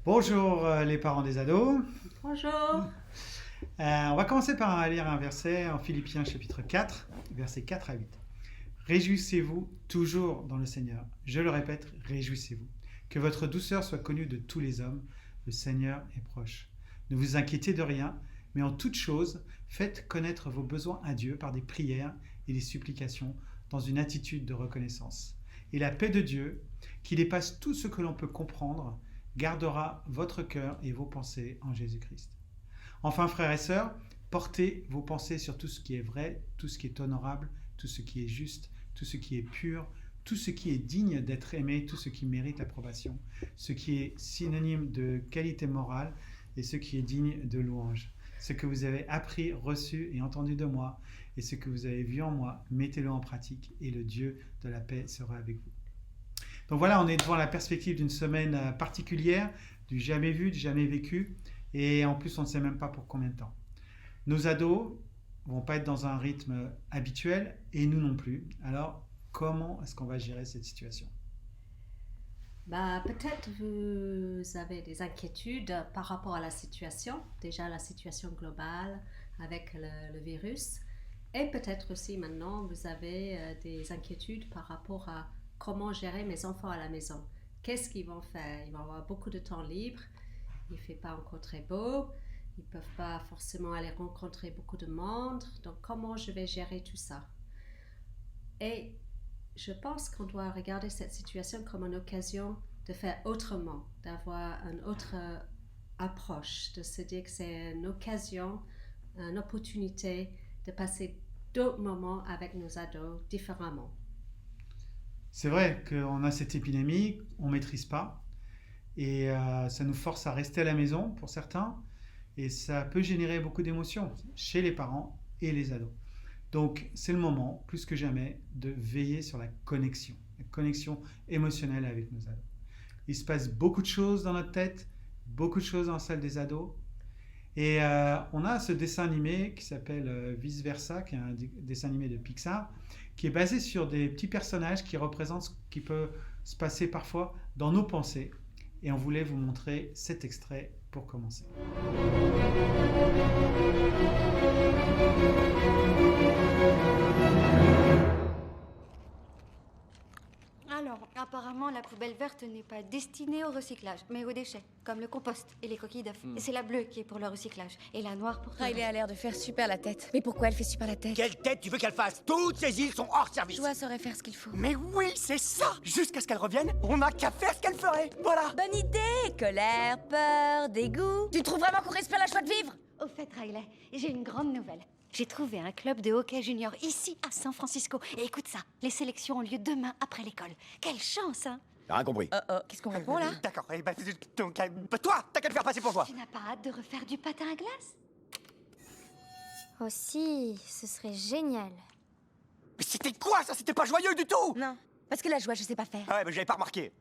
Bonjour les parents des ados. Bonjour. On va commencer par lire un verset en Philippiens chapitre 4, versets 4 à 8. Réjouissez-vous toujours dans le Seigneur. Je le répète, réjouissez-vous. Que votre douceur soit connue de tous les hommes. Le Seigneur est proche. Ne vous inquiétez de rien, mais en toute chose, faites connaître vos besoins à Dieu par des prières et des supplications dans une attitude de reconnaissance. Et la paix de Dieu, qui dépasse tout ce que l'on peut comprendre, gardera votre cœur et vos pensées en Jésus-Christ. Enfin, frères et sœurs, portez vos pensées sur tout ce qui est vrai, tout ce qui est honorable, tout ce qui est juste, tout ce qui est pur, tout ce qui est digne d'être aimé, tout ce qui mérite l'approbation, ce qui est synonyme de qualité morale et ce qui est digne de louange. Ce que vous avez appris, reçu et entendu de moi, et ce que vous avez vu en moi, mettez-le en pratique, et le Dieu de la paix sera avec vous. Donc voilà, on est devant la perspective d'une semaine particulière, du jamais vu, du jamais vécu, et en plus on ne sait même pas pour combien de temps. Nos ados vont pas être dans un rythme habituel, et nous non plus. Alors, comment est-ce qu'on va gérer cette situation ? Peut-être vous avez des inquiétudes par rapport à la situation, déjà la situation globale avec le virus, et peut-être aussi maintenant vous avez des inquiétudes par rapport à comment gérer mes enfants à la maison. Qu'est-ce qu'ils vont faire ? Ils vont avoir beaucoup de temps libre, il ne fait pas encore très beau, ils ne peuvent pas forcément aller rencontrer beaucoup de monde, donc comment je vais gérer tout ça ? Et je pense qu'on doit regarder cette situation comme une occasion de faire autrement, d'avoir une autre approche, de se dire que c'est une occasion, une opportunité de passer d'autres moments avec nos ados différemment. C'est vrai qu'on a cette épidémie, on ne maîtrise pas, et ça nous force à rester à la maison pour certains, et ça peut générer beaucoup d'émotions chez les parents et les ados. Donc c'est le moment, plus que jamais, de veiller sur la connexion émotionnelle avec nos ados. Il se passe beaucoup de choses dans notre tête, beaucoup de choses dans celle des ados, et on a ce dessin animé qui s'appelle Vice Versa, qui est un dessin animé de Pixar, qui est basé sur des petits personnages qui représentent ce qui peut se passer parfois dans nos pensées. Et on voulait vous montrer cet extrait pour commencer. Alors, apparemment, la poubelle verte n'est pas destinée au recyclage, mais aux déchets, comme le compost et les coquilles d'œufs. Et c'est la bleue qui est pour le recyclage, et la noire pour... Riley a l'air de faire super la tête. Mais pourquoi elle fait super la tête? Quelle tête tu veux qu'elle fasse? Toutes ces îles sont hors service. Joie saurait faire ce qu'il faut. Mais oui, c'est ça. Jusqu'à ce qu'elle revienne, on n'a qu'à faire ce qu'elle ferait. Voilà. Bonne idée! Colère, peur, dégoût. Tu trouves vraiment qu'on respire la joie de vivre? Au fait, Riley, j'ai une grande nouvelle. J'ai trouvé un club de hockey junior ici, à San Francisco. Et écoute ça, les sélections ont lieu demain après l'école. Quelle chance, hein? T'as rien compris. Qu'est-ce qu'on répond là? D'accord, donc, toi, t'as qu'à te faire passer pour toi. Tu n'as pas hâte de refaire du patin à glace? Oh si, ce serait génial. Mais c'était quoi ça? C'était pas joyeux du tout. Non, parce que la joie, je sais pas faire. Ah ouais, mais j'avais pas remarqué.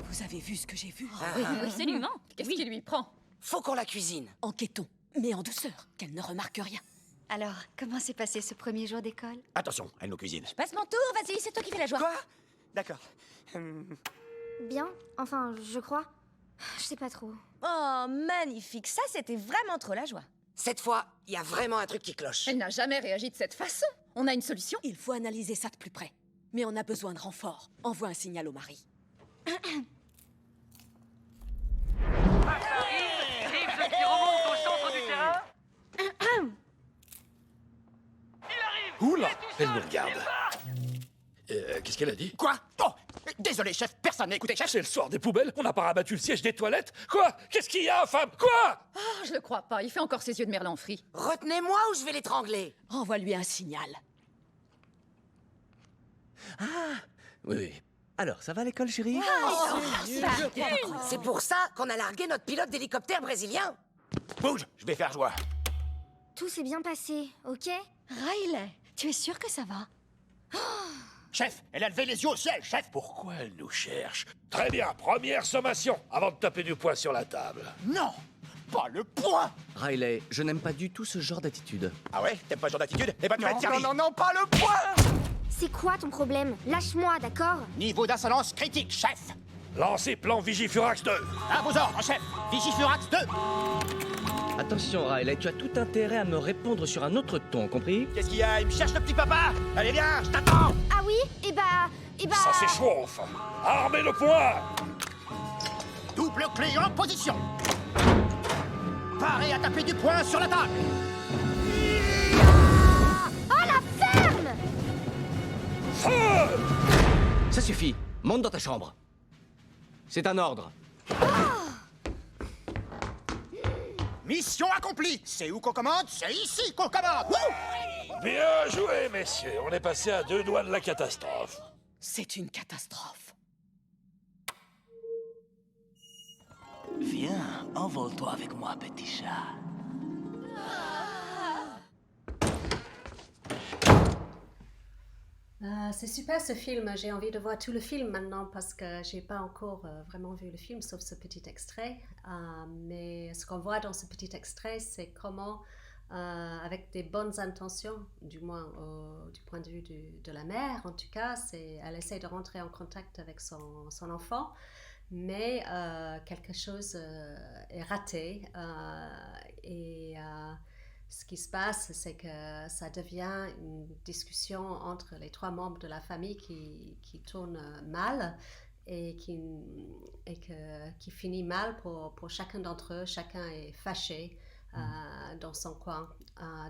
Vous avez vu ce que j'ai vu? Oui, absolument. Qu'est-ce qui lui prend? Faut qu'on la cuisine. Enquêtons, mais en douceur, qu'elle ne remarque rien. Alors, comment s'est passé ce premier jour d'école? Attention, elle nous cuisine. Passe mon tour, vas-y, c'est toi qui fais la joie. Quoi? D'accord. Bien, enfin, je crois. Je sais pas trop. Oh, magnifique, ça c'était vraiment trop la joie. Cette fois, il y a vraiment un truc qui cloche. Elle n'a jamais réagi de cette façon. On a une solution? Il faut analyser ça de plus près. Mais on a besoin de renfort. Envoie un signal au mari. Reeves qui remonte au centre du terrain. Oula, elle nous regarde. Qu'est-ce qu'elle a dit? Quoi? Oh, désolé, chef, personne n'a écouté, chef. C'est le soir des poubelles? On n'a pas rabattu le siège des toilettes? Quoi? Qu'est-ce qu'il y a, femme? Quoi? Oh, je le crois pas, il fait encore ses yeux de merlan frit. Retenez-moi ou je vais l'étrangler. Envoie-lui un signal. Oui, oui. Alors, ça va à l'école, chérie? C'est pour ça qu'on a largué notre pilote d'hélicoptère brésilien. Bouge, je vais faire joie. Tout s'est bien passé, ok? Riley, tu es sûr que ça va? Chef, elle a levé les yeux au ciel, chef. Pourquoi elle nous cherche? Très bien, première sommation, avant de taper du poing sur la table. Non, pas le point. Riley, je n'aime pas du tout ce genre d'attitude. Ah ouais? T'aimes pas ce genre d'attitude? Eh ben tu vas être servi. Non, pas le point. C'est quoi ton problème? Lâche-moi, d'accord? Niveau d'insolence critique, chef. Lancez plan Vigifurax 2. À vos ordres, chef. Vigifurax 2. Attention, Riley, tu as tout intérêt à me répondre sur un autre ton, compris? Qu'est-ce qu'il y a? Il me cherche le petit papa. Allez, viens, je t'attends. Ah oui? Ça s'échauffe. Armez le poing. Double clé en position. Paré à taper du poing sur la table. Oh la ferme! Feu! Ça suffit. Monte dans ta chambre. C'est un ordre. Mission accomplie. C'est où qu'on commande? C'est ici qu'on commande. Wouh! Bien joué, messieurs. On est passé à 2 doigts de la catastrophe. C'est une catastrophe. Viens, envole-toi avec moi, petit chat. C'est super ce film, j'ai envie de voir tout le film maintenant parce que j'ai pas encore vraiment vu le film sauf ce petit extrait. Mais ce qu'on voit dans ce petit extrait, c'est comment, avec des bonnes intentions, du moins du point de vue de la mère en tout cas, elle essaie de rentrer en contact avec son enfant, mais quelque chose est raté ce qui se passe, c'est que ça devient une discussion entre les 3 membres de la famille qui tourne mal et qui finit mal pour chacun d'entre eux. Chacun est fâché dans son coin.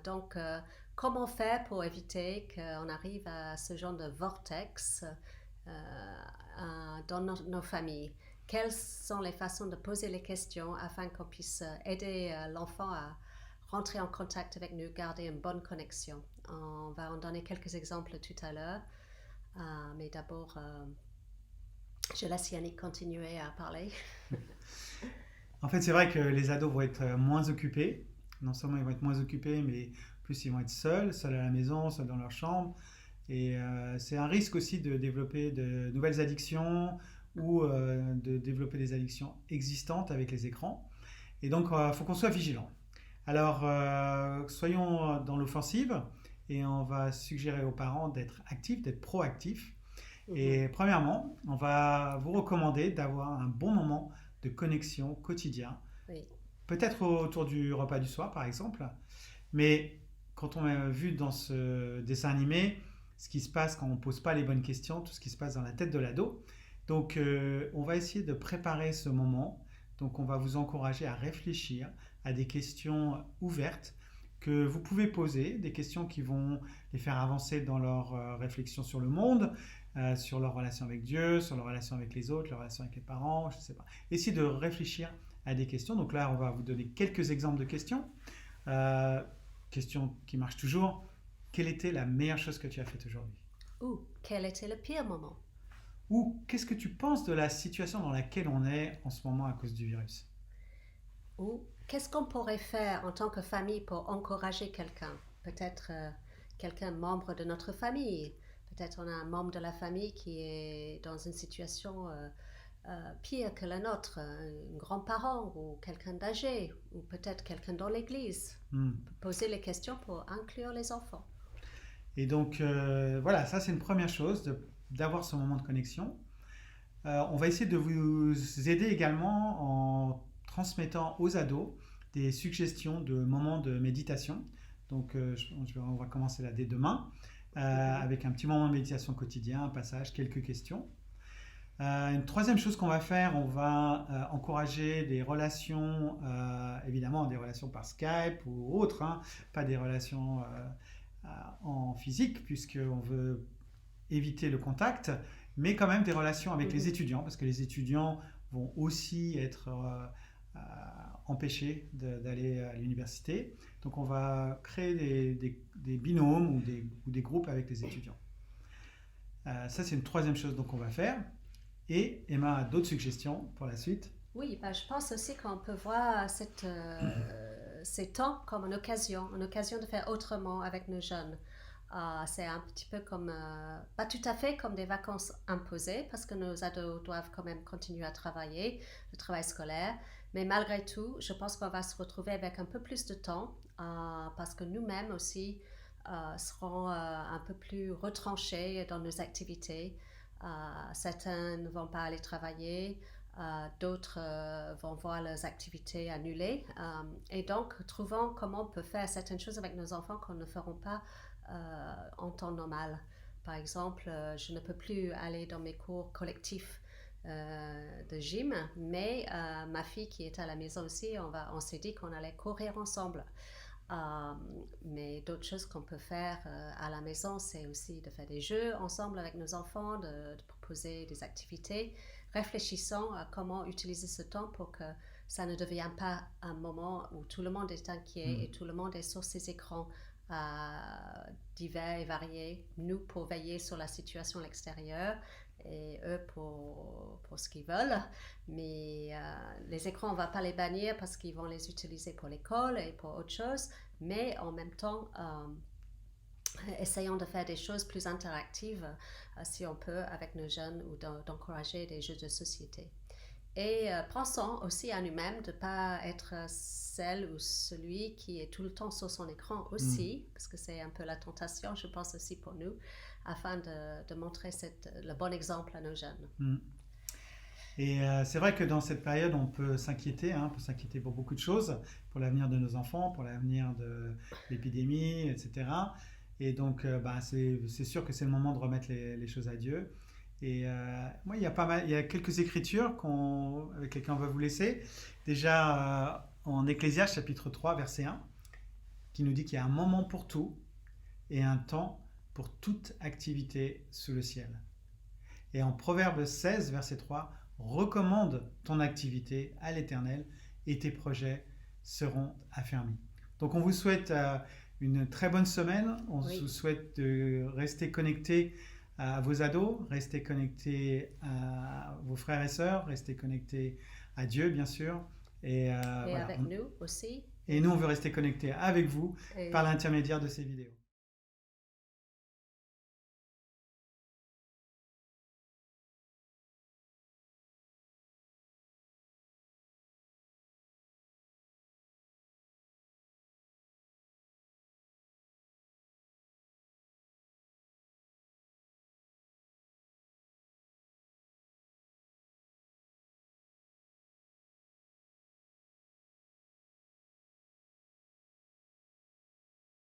Donc, comment faire pour éviter qu'on arrive à ce genre de vortex dans nos familles? Quelles sont les façons de poser les questions afin qu'on puisse aider l'enfant à rentrer en contact avec nous, garder une bonne connexion. On va en donner quelques exemples tout à l'heure, mais d'abord, je laisse Yannick continuer à parler. En fait, c'est vrai que les ados vont être moins occupés. Non seulement ils vont être moins occupés, mais plus ils vont être seuls à la maison, seuls dans leur chambre. Et c'est un risque aussi de développer de nouvelles addictions ou de développer des addictions existantes avec les écrans. Et donc, il faut qu'on soit vigilant. Alors, soyons dans l'offensive et on va suggérer aux parents d'être actifs, d'être proactifs. Et premièrement, on va vous recommander d'avoir un bon moment de connexion quotidien. Oui. Peut-être autour du repas du soir, par exemple. Mais quand on a vu dans ce dessin animé ce qui se passe quand on ne pose pas les bonnes questions, tout ce qui se passe dans la tête de l'ado. Donc, on va essayer de préparer ce moment. Donc, on va vous encourager à réfléchir à des questions ouvertes que vous pouvez poser, des questions qui vont les faire avancer dans leur réflexion sur le monde, sur leur relation avec Dieu, sur leur relation avec les autres, leur relation avec les parents, je ne sais pas. Essayez de réfléchir à des questions. Donc là, on va vous donner quelques exemples de questions. Question qui marche toujours. Quelle était la meilleure chose que tu as faite aujourd'hui? Ou quel était le pire moment? Ou qu'est-ce que tu penses de la situation dans laquelle on est en ce moment à cause du virus? Ou qu'est-ce qu'on pourrait faire en tant que famille pour encourager quelqu'un? Peut-être quelqu'un membre de notre famille. Peut-être on a un membre de la famille qui est dans une situation pire que la nôtre, un grand-parent ou quelqu'un d'âgé, ou peut-être quelqu'un dans l'église. Poser les questions pour inclure les enfants. Et donc, voilà, ça c'est une première chose, d'avoir ce moment de connexion. On va essayer de vous aider également en transmettant aux ados des suggestions de moments de méditation. Donc, on va commencer là dès demain, avec un petit moment de méditation quotidien, un passage, quelques questions. Une troisième chose qu'on va faire, on va encourager des relations, évidemment des relations par Skype ou autres, hein, pas des relations en physique, puisqu'on veut éviter le contact, mais quand même des relations avec les étudiants, parce que les étudiants vont aussi être empêchés d'aller à l'université. Donc on va créer des binômes ou des groupes avec les étudiants. Ça, c'est une troisième chose qu'on va faire. Et Emma a d'autres suggestions pour la suite. Oui, je pense aussi qu'on peut voir ces temps comme une occasion de faire autrement avec nos jeunes. C'est un petit peu comme, pas tout à fait comme des vacances imposées, parce que nos ados doivent quand même continuer à travailler, le travail scolaire, mais malgré tout, je pense qu'on va se retrouver avec un peu plus de temps, parce que nous-mêmes aussi serons un peu plus retranchés dans nos activités. Certains ne vont pas aller travailler, d'autres vont voir leurs activités annulées. Et donc, trouvons comment on peut faire certaines choses avec nos enfants qu'on ne feront pas en temps normal. Par exemple, je ne peux plus aller dans mes cours collectifs de gym, mais ma fille qui est à la maison aussi, on s'est dit qu'on allait courir ensemble. Mais d'autres choses qu'on peut faire à la maison, c'est aussi de faire des jeux ensemble avec nos enfants, de proposer des activités. Réfléchissons à comment utiliser ce temps pour que ça ne devienne pas un moment où tout le monde est inquiet et tout le monde est sur ses écrans divers et variés. Nous pour veiller sur la situation à l'extérieur et eux pour ce qu'ils veulent. Mais les écrans, on ne va pas les bannir parce qu'ils vont les utiliser pour l'école et pour autre chose. Mais en même temps, essayons de faire des choses plus interactives si on peut avec nos jeunes ou d'encourager des jeux de société. Et pensons aussi à nous-mêmes de ne pas être celle ou celui qui est tout le temps sur son écran aussi, parce que c'est un peu la tentation, je pense aussi pour nous, afin de montrer le bon exemple à nos jeunes. Et c'est vrai que dans cette période, on peut s'inquiéter, on peut s'inquiéter pour beaucoup de choses, pour l'avenir de nos enfants, pour l'avenir de l'épidémie, etc. Et donc, c'est sûr que c'est le moment de remettre les choses à Dieu. Et moi, il y a quelques écritures avec lesquelles on va vous laisser. Déjà, en Ecclésiaste, chapitre 3, verset 1, qui nous dit qu'il y a un moment pour tout et un temps pour toute activité sous le ciel. Et en Proverbe 16, verset 3, recommande ton activité à l'Éternel et tes projets seront affermis. Donc, on vous souhaite une très bonne semaine. On vous souhaite de rester connectés à vos ados, restez connectés à vos frères et sœurs, restez connectés à Dieu, bien sûr. Et avec nous aussi. Et nous, on veut rester connectés avec vous par l'intermédiaire de ces vidéos.